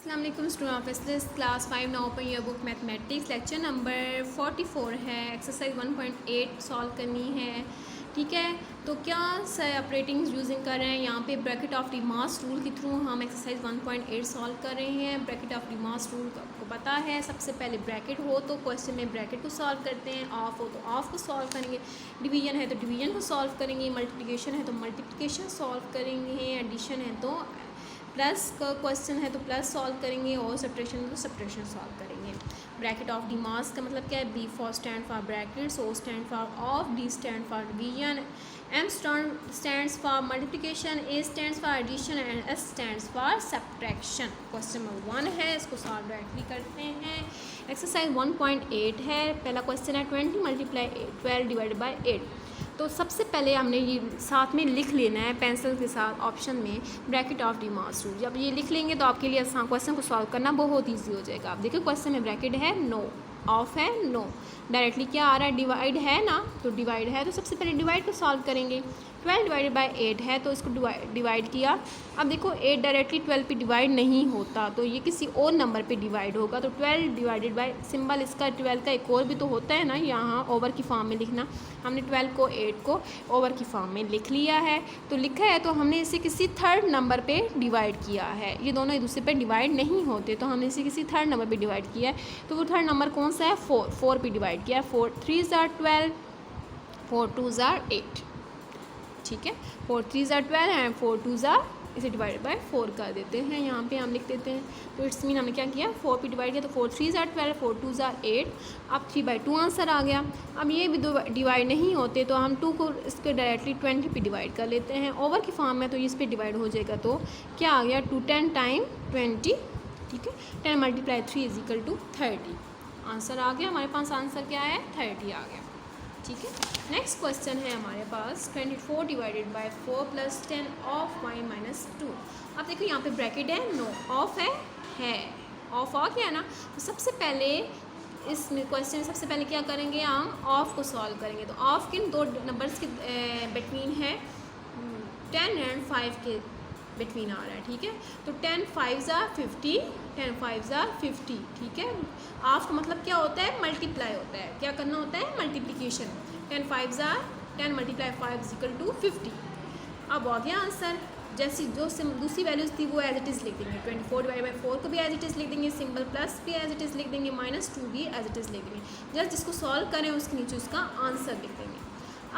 अस्सलाम वालेकुम student of SS class 5 now open your book mathematics lecture number 44 है। Exercise 1.8 solve करनी है। ठीक है, तो क्या ऑपरेटिंग यूजिंग कर रहे हैं यहाँ पे ब्रैकेट ऑफ डिमास रूल के थ्रू हम एक्सरसाइज 1.8 सॉल्व कर रहे हैं। ब्रैकेट ऑफ डिमास रूल आपको पता है, सबसे पहले ब्रैकेट हो तो क्वेश्चन में ब्रैकेट को सॉल्व करते हैं, ऑफ हो तो ऑफ को सॉल्व करेंगे, डिवीजन है तो डिवीजन को सॉल्व करेंगे, मल्टीप्लिकेशन है तो मल्टीप्लिकेशन सॉल्व करेंगे, एडिशन है तो प्लस का क्वेश्चन है तो प्लस सॉल्व करेंगे और सब्ट्रैक्शन है तो सब्ट्रैक्शन सॉल्व करेंगे। ब्रैकेट ऑफ डिमास का मतलब क्या है? B for stand for brackets, O stand for of, D stand for division, M stands for multiplication, A stands for addition and S stands for subtraction. Question number 1 है, इसको solve directly करते हैं। Exercise 1.8 है। पहला question है 20 × 12 divided by 8। तो सबसे पहले हमने ये साथ में लिख लेना है पेंसिल के साथ ऑप्शन में ब्रैकेट ऑफ डिमास रूल। जब ये लिख लेंगे तो आपके लिए आसान क्वेश्चन को सॉल्व करना बहुत ईजी हो जाएगा। आप देखिए क्वेश्चन में ब्रैकेट है, नो, ऑफ है, नो, डायरेक्टली क्या आ रहा है? डिवाइड है ना, तो डिवाइड है तो सबसे पहले डिवाइड को सॉल्व करेंगे। 12 डिवाइडेड बाई 8 है तो इसको डिवाइड किया। अब देखो 8 डायरेक्टली 12 पे डिवाइड नहीं होता तो ये किसी और नंबर पे डिवाइड होगा। तो 12 डिवाइडेड बाई सिंबल इसका 12 का एक और भी तो होता है ना, यहाँ ओवर की फॉर्म में लिखना। हमने 12 को 8 को ओवर की फॉर्म में लिख लिया है। तो लिखा है तो हमने इसे किसी थर्ड नंबर पे डिवाइड किया है। ये दोनों एक दूसरे पे डिवाइड नहीं होते तो हमने इसे किसी थर्ड नंबर पे डिवाइड किया है। तो वो थर्ड नंबर कौन सा है? 4 पे डिवाइड किया है। 4 3 = 12, 4 2 = 8। ठीक है, 4 3 = 12 एंड 4 2 = इसे डिवाइडेड बाय 4 कर देते हैं। यहाँ पे हम लिख देते हैं। तो इट्स मीन हमने क्या किया? 4 पे डिवाइड किया तो 4 3 = 12, 4 2 = 8। अब 3/2 आंसर आ गया। अब ये भी डिवाइड नहीं होते तो हम 2 को इसके डायरेक्टली 20 पे डिवाइड कर लेते हैं। ओवर की फॉर्म में तो इस पर डिवाइड हो जाएगा। तो क्या आ गया? 2 10 × 20। ठीक है, 10 × 3 = 30। आंसर आ गया हमारे पास। आंसर क्या है? 30 आ गया। ठीक है, नेक्स्ट क्वेश्चन है हमारे पास 24 डिवाइडेड बाय 4 + 10 ऑफ y - 2। अब देखो यहाँ पे ब्रैकेट है, नो, ऑफ है, ऑफ आ गया ना। तो सबसे पहले इस क्वेश्चन में सबसे पहले क्या करेंगे? हम ऑफ को सॉल्व करेंगे। तो ऑफ किन दो नंबर्स के बिटवीन है? 10 एंड 5 के बिटवीन आ रहा है। ठीक है, तो 10 5 = 50, 10 5 = 50। ठीक है, ऑफ का मतलब क्या होता है? मल्टीप्लाई होता है। क्या करना होता है? मल्टीप्लिकेशन। 10 5 = 10 × 5 = 50। अब आ गया आंसर। जैसी जो दूसरी वैल्यूज़ थी वो एज इट इज़ लिख देंगे। 24 डिवाइड बाई 4 को भी एज इट इज़ लिख देंगे, सिंबल प्लस भी एज इट इज़ लिख देंगे, -2 भी एज इट इज़ लिख देंगे। जस्ट जिसको सॉल्व करें उसके नीचे उसका आंसर लिख देंगे।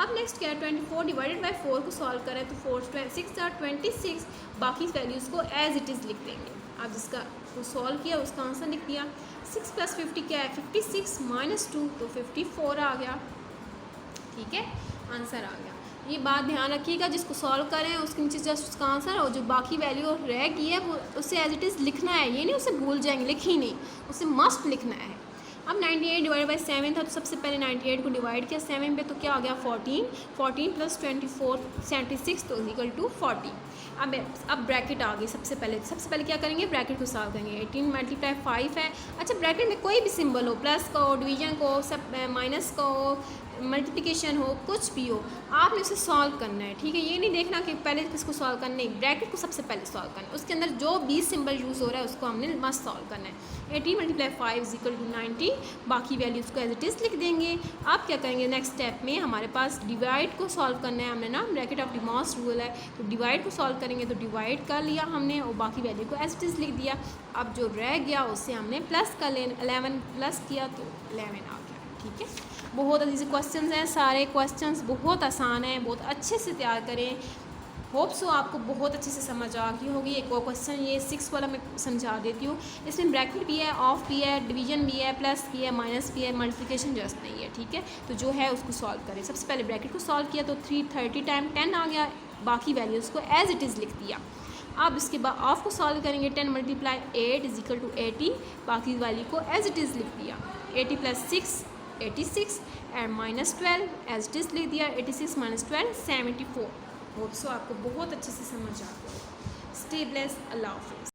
अब नेक्स्ट क्या है? 24 डिवाइडेड बाई 4 को सॉल्व करें तो 4 6 = 26। बाकी वैल्यूज़ को एज इट इज़ लिख देंगे। अब जिसका को सॉल्व किया उसका आंसर लिख दिया। 6 + 50 क्या है? 56 - 2 तो 54 आ गया। ठीक है, आंसर आ गया। ये बात ध्यान रखिएगा, जिसको सॉल्व करें उसके नीचे जस्ट उसका आंसर और जो बाकी वैल्यू रह गई है वो उसे एज इट इज़ लिखना है। ये नहीं उसे भूल जाएंगे, लिख ही नहीं, उसे मस्ट लिखना है। अब 98 डिवाइड बाई 7 था तो सबसे पहले 98 को डिवाइड किया 7 पे तो क्या आ गया? 14, 14 + 24 76 तो = 40। अब ब्रैकेट आ गई। सबसे पहले क्या करेंगे? ब्रैकेट को सॉल्व करेंगे। 18 × 5 है। अच्छा, ब्रैकेट में कोई भी सिंबल हो, प्लस का हो, डिवीजन को, सब माइनस का हो, मल्टीप्लिकेशन हो, कुछ भी हो, आपने उसे सॉल्व करना है। ठीक है, ये नहीं देखना कि पहले किसको सॉल्व करना है, ब्रैकेट को सबसे पहले सॉल्व करना है। उसके अंदर जो भी सिंबल यूज़ हो रहा है उसको हमने मस्ट सॉल्व करना है। 18 × 5 = 90। बाकी वैल्यूज़ को एज इट इज़ लिख देंगे। आप क्या करेंगे? नेक्स्ट स्टेप में हमारे पास डिवाइड को सॉल्व करना है। हमने ना ब्रैकेट ऑफ डिमास रूल है तो डिवाइड को सॉल्व करेंगे। तो डिवाइड कर लिया हमने और बाकी वैल्यू को एज इट इज़ लिख दिया। अब जो रह गया उससे हमने प्लस कर लें, 11 प्लस किया तो 11 आ गया। ठीक है, बहुत अच्छे से क्वेश्चंस हैं, सारे क्वेश्चंस बहुत आसान हैं, बहुत अच्छे से तैयार करें। होप सो आपको बहुत अच्छे से समझ आ गई होगी। एक और क्वेश्चन ये 6 वाला मैं समझा देती हूँ। इसमें ब्रैकेट भी है, ऑफ भी है, डिवीजन भी है, प्लस भी है, माइनस भी है, मल्टीप्लिकेशन जस्ट नहीं है। ठीक है, तो जो है उसको सॉल्व करें। सबसे पहले ब्रैकेट को सॉल्व किया तो 330 × 10 आ गया। बाकी वैल्यूज़ को एज इट इज़ लिख दिया। अब इसके बाद ऑफ को सॉल्व करेंगे। 10 × 8 = 80। बाकी वैल्यू को एज इट इज़ लिख दिया। 80 + 6 86 एंड -12 एज इट इज़ लिख दिया। 86 - 12 74। होप सो आपको बहुत अच्छे से समझ आ गया। Stay blessed. अल्लाह हाफिज़।